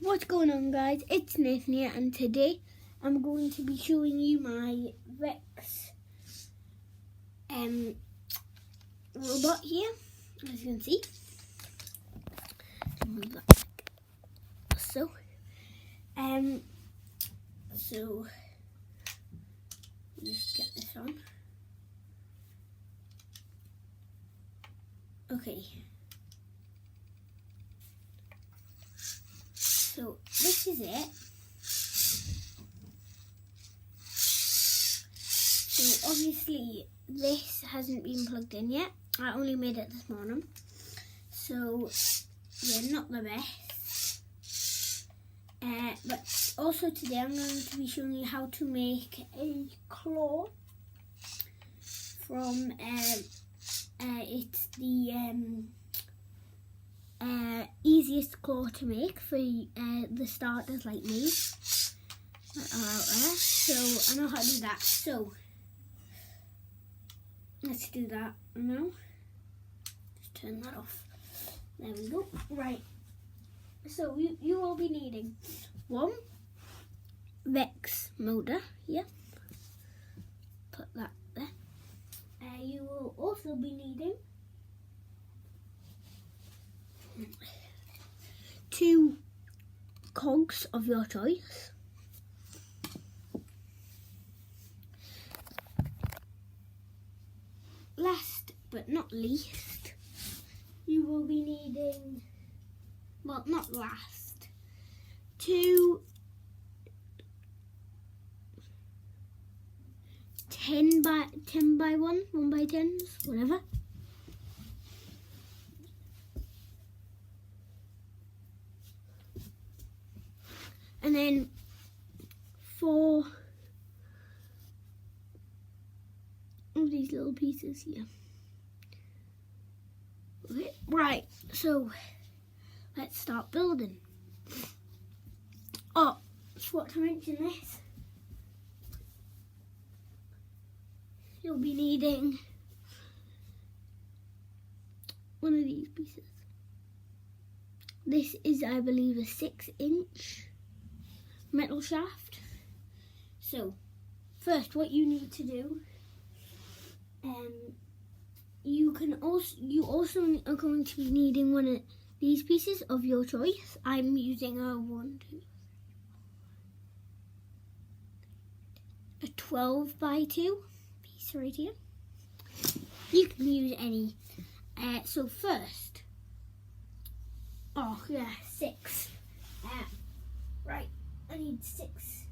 What's going on, guys? It's Nathan here, and today I'm going to be showing you my Vex robot here, as you can see. Move that back. So just get this on. Okay. So this is it. So obviously this hasn't been plugged in yet. I only made it this morning. So yeah, not the best. But also today I'm going to be showing you how to make a claw from it's the easiest claw to make for the starters like me that are out there. So I know how to do that. So let's do that now. Just turn that off. There we go. Right. So you will be needing one Vex motor here. Put that there. You will also be needing 2 cogs of your choice. Last but not least, you will be needing, well, not last, 2 10 by 1 by 10s, whatever. And then 4 of these little pieces here. Okay, right, so let's start building. Oh, just forgot to mention this. You'll be needing one of these pieces. This is, I believe, a 6-inch metal shaft. So first, what you need to do, you also are going to be needing one of these pieces of your choice. I'm using a 12 by 2 piece right here. You can use any. So first, oh yeah, 6. Right. I need 6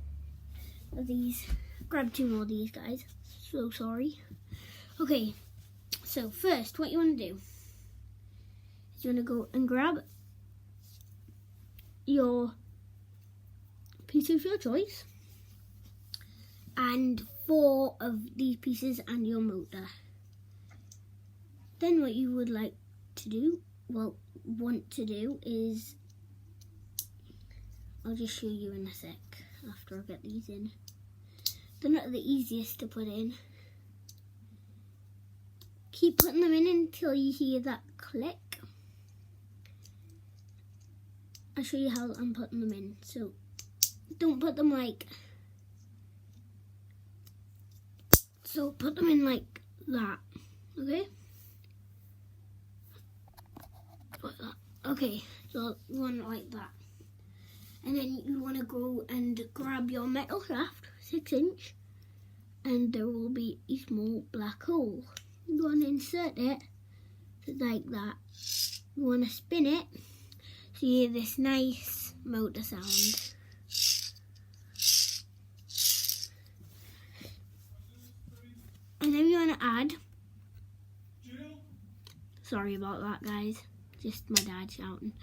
of these. Grab 2 more of these, guys. So sorry. Okay, so first, what you want to do is you want to go and grab your piece of your choice and 4 of these pieces and your motor. Then what you would like to do, want to do is, I'll just show you in a sec after I get these in. They're not the easiest to put in. Keep putting them in until you hear that click. I'll show you how I'm putting them in. So don't put them like, so put them in like that, okay? Like that. Okay, so one like that. And then you want to go and grab your metal shaft, 6-inch, and there will be a small black hole. You want to insert it like that. You want to spin it so you hear this nice motor sound. And then you want to add, sorry about that, guys, just my dad shouting.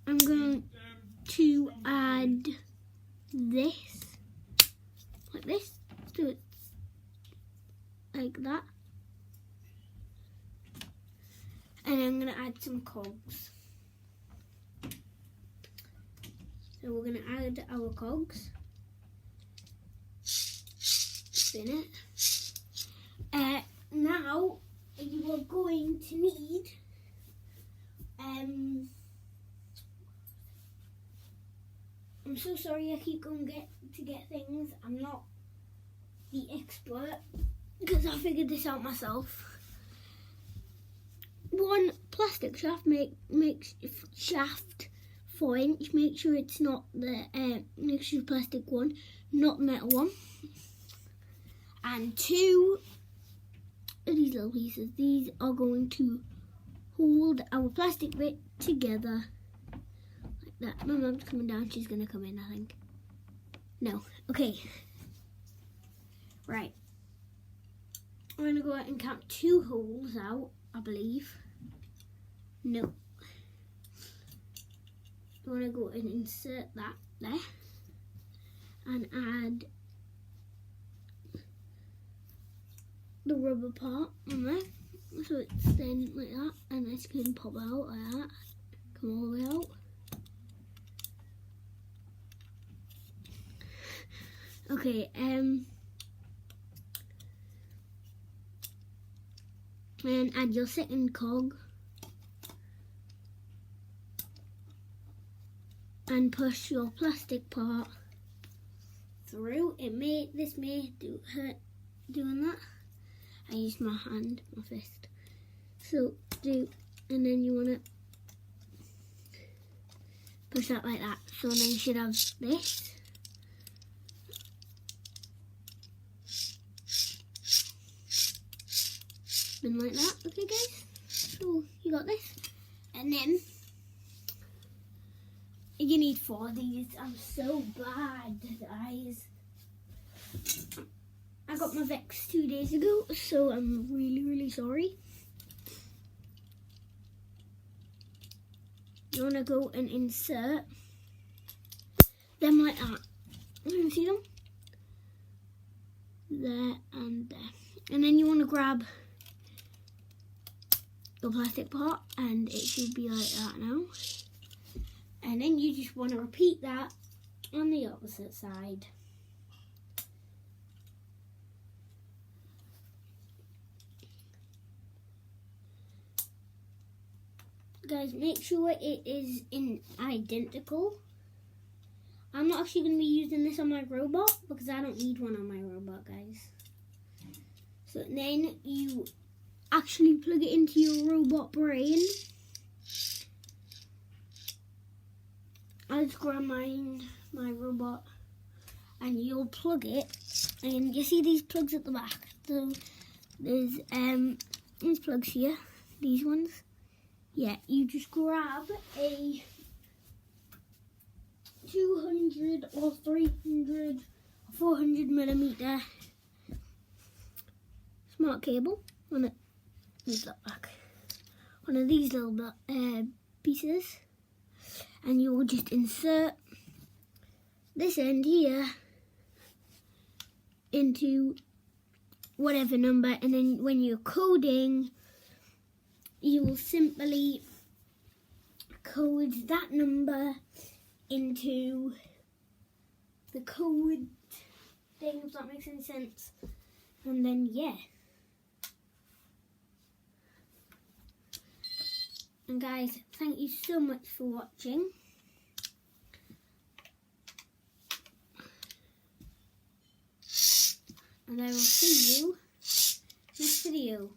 I'm going to add this, like this, so it's like that. And I'm going to add some cogs. So we're going to add our cogs. Spin it. Now you are going to need I'm so sorry I keep going to get things. I'm not the expert because I figured this out myself. One plastic shaft makes shaft 4 inch. Make sure it's not the make sure plastic one, not metal one. And 2 of these little pieces. These are going to hold our plastic bit together like that. My mum's coming down. She's gonna come in, I think. No. Okay. Right. I'm gonna go out and count 2 holes out, I believe. No. I'm gonna go and insert that there and add the rubber part on there. So it's then like that, and this can pop out like that. Come all the way out. Okay, and add your second cog and push your plastic part through. This may hurt doing that. I used my hand, my fist. So and then you wanna push that like that. So then you should have this. Spin like that, okay guys? So you got this. And then you need 4 of these. I'm so bad, guys. I got my Vex 2 days ago, so I'm really, really sorry. You want to go and insert them like that. You can see them? There and there. And then you want to grab your plastic part, and it should be like that now. And then you just want to repeat that on the opposite side. Guys, make sure it is identical. I'm not actually going to be using this on my robot because I don't need one on my robot, guys. So then you actually plug it into your robot brain. I'll just grab my robot and you'll plug it. And you see these plugs at the back. So there's these plugs here, these ones. Yeah, you just grab a 200 or 300 or 400 millimeter smart cable. Move that back. One of these little pieces, and you will just insert this end here into whatever number, and then when you're coding, you will simply code that number into the code thing, if that makes any sense. And then, yeah. And guys, thank you so much for watching. And I will see you next video.